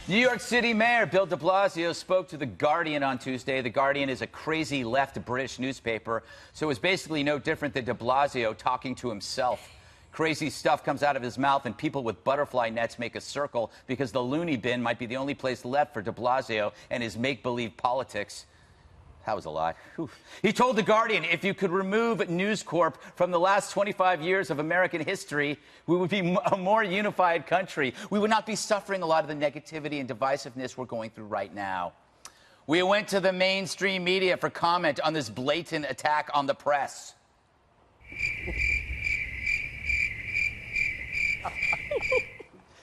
New York City Mayor Bill de Blasio spoke to The Guardian on Tuesday. The Guardian is a crazy left British newspaper, so it was basically no different than de Blasio talking to himself. Crazy stuff comes out of his mouth, and people with butterfly nets make a circle because the loony bin might be the only place left for de Blasio and his make-believe politics. That was a lie. Oof. He told The Guardian if you could remove News Corp from the last 25 years of American history, we would be a more unified country. We would not be suffering a lot of the negativity and divisiveness we're going through right now. We went to the mainstream media for comment on this blatant attack on the press.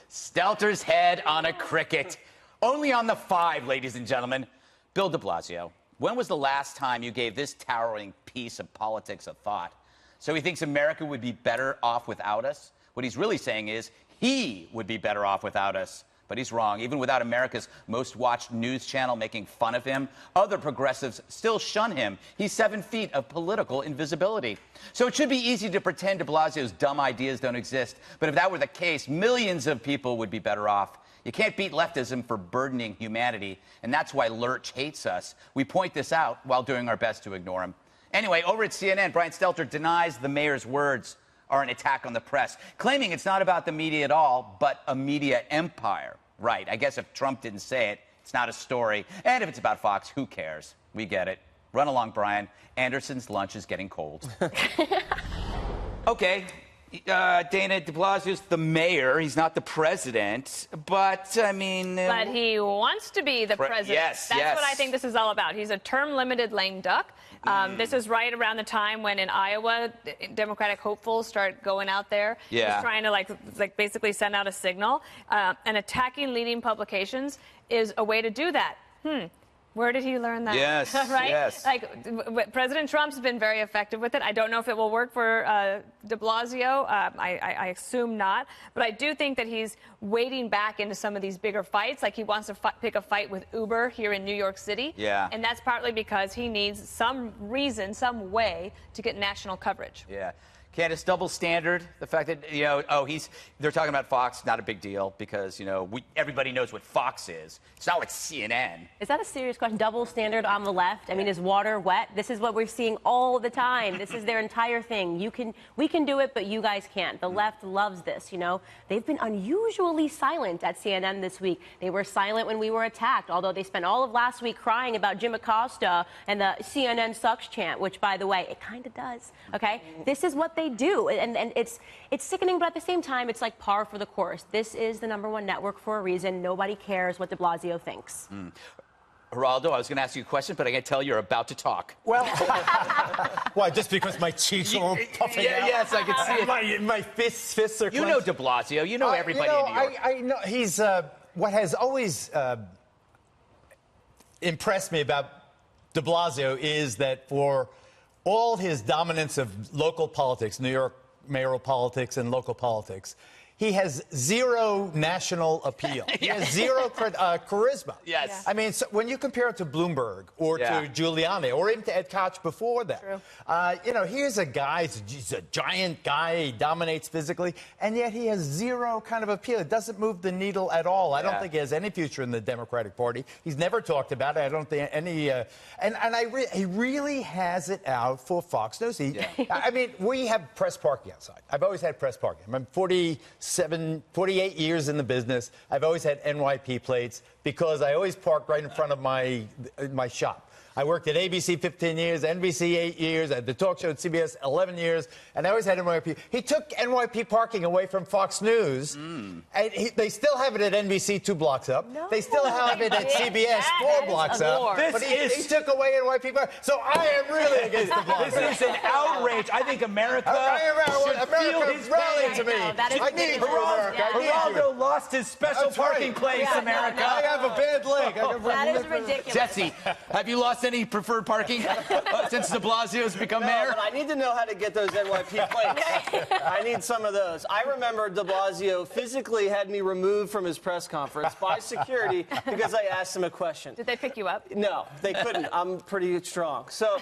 Stelter's head on a cricket. Only on the 5, ladies and gentlemen. Bill de Blasio. When was the last time you gave this towering piece of politics a thought? So he thinks America would be better off without us? What he's really saying is he would be better off without us. But he's wrong. Even without America's most watched news channel making fun of him, other progressives still shun him. He's 7 feet of political invisibility. So it should be easy to pretend de Blasio's dumb ideas don't exist. But if that were the case, millions of people would be better off. You can't beat leftism for burdening humanity, and that's why Lurch hates us. We point this out while doing our best to ignore him. Anyway, over at CNN, Brian Stelter denies the mayor's words are an attack on the press, claiming it's not about the media at all, but a media empire. Right, I guess if Trump didn't say it, it's not a story. And if it's about Fox, who cares? We get it. Run along, Brian. Anderson's lunch is getting cold. Okay. Dana de Blasio's the mayor. He's not the president. But, I mean... But he wants to be the president. Yes, That's what I think this is all about. He's a term-limited lame duck. This is right around the time when in Iowa, Democratic hopefuls start going out there. Yeah. He's trying to, like basically send out a signal. And attacking leading publications is a way to do that. Where did he learn that? Yes, right? yes. Like, President Trump's been very effective with it. I don't know if it will work for de Blasio. I assume not. But I do think that he's wading back into some of these bigger fights. Like he wants to pick a fight with Uber here in New York City. Yeah. And that's partly because he needs some reason, some way to get national coverage. Yeah. Candace, double standard, the fact that, they're talking about Fox, not a big deal because, everybody knows what Fox is. It's not like CNN. Is that a serious question? Double standard on the left? I mean, is water wet? This is what we're seeing all the time. This is their entire thing. We can do it, but you guys can't. The left loves this, They've been unusually silent at CNN this week. They were silent when we were attacked, although they spent all of last week crying about Jim Acosta and the CNN sucks chant, which, by the way, it kind of does, okay? This is what they do, and it's sickening, but at the same time, it's like par for the course. This is the #1 network for a reason. Nobody cares what de Blasio thinks. Geraldo, I was going to ask you a question, but I can tell you're about to talk. Well, why, just because my cheeks are all puffing out? Yes, I can see it. My fists are clenched. You know de Blasio. You know everybody in New York. I know. He's, what has always impressed me about de Blasio is that for all his dominance of local politics, New York mayoral politics and local politics, he has zero national appeal. He has zero charisma. Yes. I mean, so when you compare it to Bloomberg or to Giuliani or even to Ed Koch before that, here's a guy, he's a giant guy, he dominates physically, and yet he has zero kind of appeal. It doesn't move the needle at all. I don't think he has any future in the Democratic Party. He's never talked about it. I don't think any, he really has it out for Fox News. I mean, we have press parking outside. I've always had press parking. I'm 48 years in the business. I've always had NYP plates because I always parked right in front of my shop. I worked at ABC 15 years, NBC 8 years, at the talk show at CBS 11 years, and I always had NYP. He took NYP parking away from Fox News, and they still have it at NBC 2 blocks up. No, they still have it at CBS 4 blocks up. But he took away NYP parking. So I am really against the block. This is an outrage. I think America should feel his rally to me. I need America. Geraldo lost his special parking place, America. I have a bad leg. That is ridiculous. Jesse, have you lost any preferred parking since de Blasio's become No, mayor? but I need to know how to get those NYP plates. I need some of those. I remember de Blasio physically had me removed from his press conference by security because I asked him a question. Did they pick you up? No, they couldn't. I'm pretty strong. So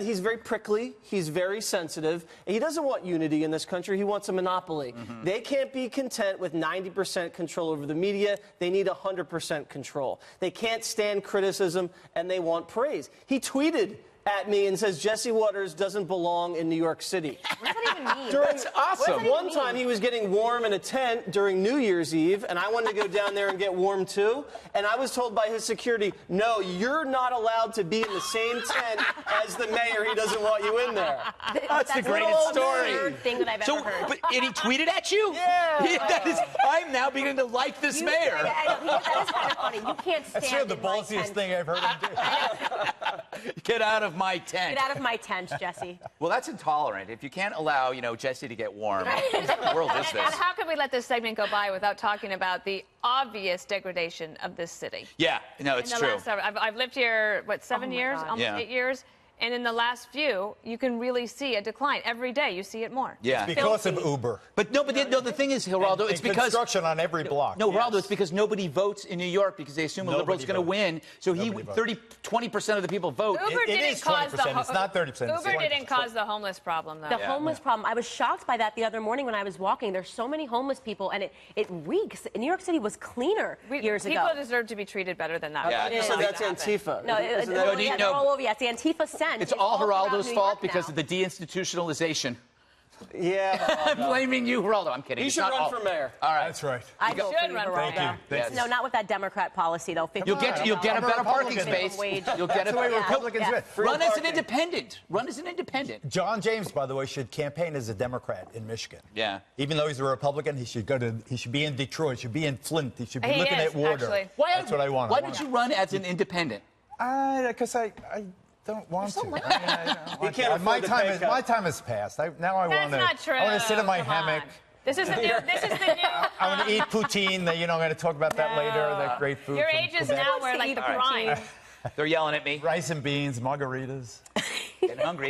he's very prickly. He's very sensitive. He doesn't want unity in this country. He wants a monopoly. They can't be content with 90% control over the media. They need 100% control. They can't stand criticism, and they want praise. He tweeted at me and says Jesse Waters doesn't belong in New York City. What does that even mean? That's awesome. One time he was getting warm in a tent during New Year's Eve, and I wanted to go down there and get warm too. And I was told by his security, no, you're not allowed to be in the same tent as the mayor. He doesn't want you in there. That's the greatest the story. third thing that I've ever heard. And he tweeted at you? Yeah. I'm now beginning to like this mayor. That is kind of funny. You can't stand That's sort of the in my ballsiest tent. thing I've heard him do. Get out of my tent. Get out of my tent, Jesse. Well, that's intolerant. If you can't allow, Jesse to get warm, what kind of world is And this? how could we let this segment go by without talking about the obvious degradation of this city? Yeah, no, it's In the true. last I've lived here, what, 7 my years? God. Almost Yeah. 8 years. And in the last few, you can really see a decline. Every day, you see it more. Yeah. Because of Filthy. Uber. But the thing is, Geraldo, it's And because construction on every block. No, Geraldo, it's because nobody votes in New York because they assume a liberal's Nobody going to win. So Nobody 20% of the people vote. Uber It didn't is cause 20%. It's not 30%. It's Uber 20%. didn't cause the homeless problem, though. The homeless problem. I was shocked by that the other morning when I was walking. There's so many homeless people, and it reeks. New York City was cleaner years ago. People deserve to be treated better than that. Yeah, So that's It happened. Antifa. No, Isn't no, that- yeah, they're all over. Yeah, it's the Antifa scent. It's all throughout Geraldo's New fault York because now. of the deinstitutionalization. Yeah. I'm blaming you, Geraldo. I'm kidding. He It's should not run all- for mayor. All right. That's right. I You vote should for you, run for Geraldo. mayor. Yes. No, not with that Democrat policy, though. You'll get a better parking Republican. space. Wage. You'll get That's the way Yeah. Republicans Yeah. do it. Run as an parking. independent. Run as an independent. John James, by the way, should campaign as a Democrat in Michigan. Yeah. Even though he's a Republican, he should be in Detroit. He should be in Flint. He should be He looking is, at water. actually. That's what I want. Why did you run as an independent? Because I don't want to. He can't my afford the time pay is cut. my time has passed. Now I That's want to. not true. I want to sit in my Come hammock. on. This is the new. I want to eat poutine. I'm going to talk about that later. That great food. Your from age is Quebec. now where like the prime. They're yelling at me. Rice and beans, margaritas. Getting hungry.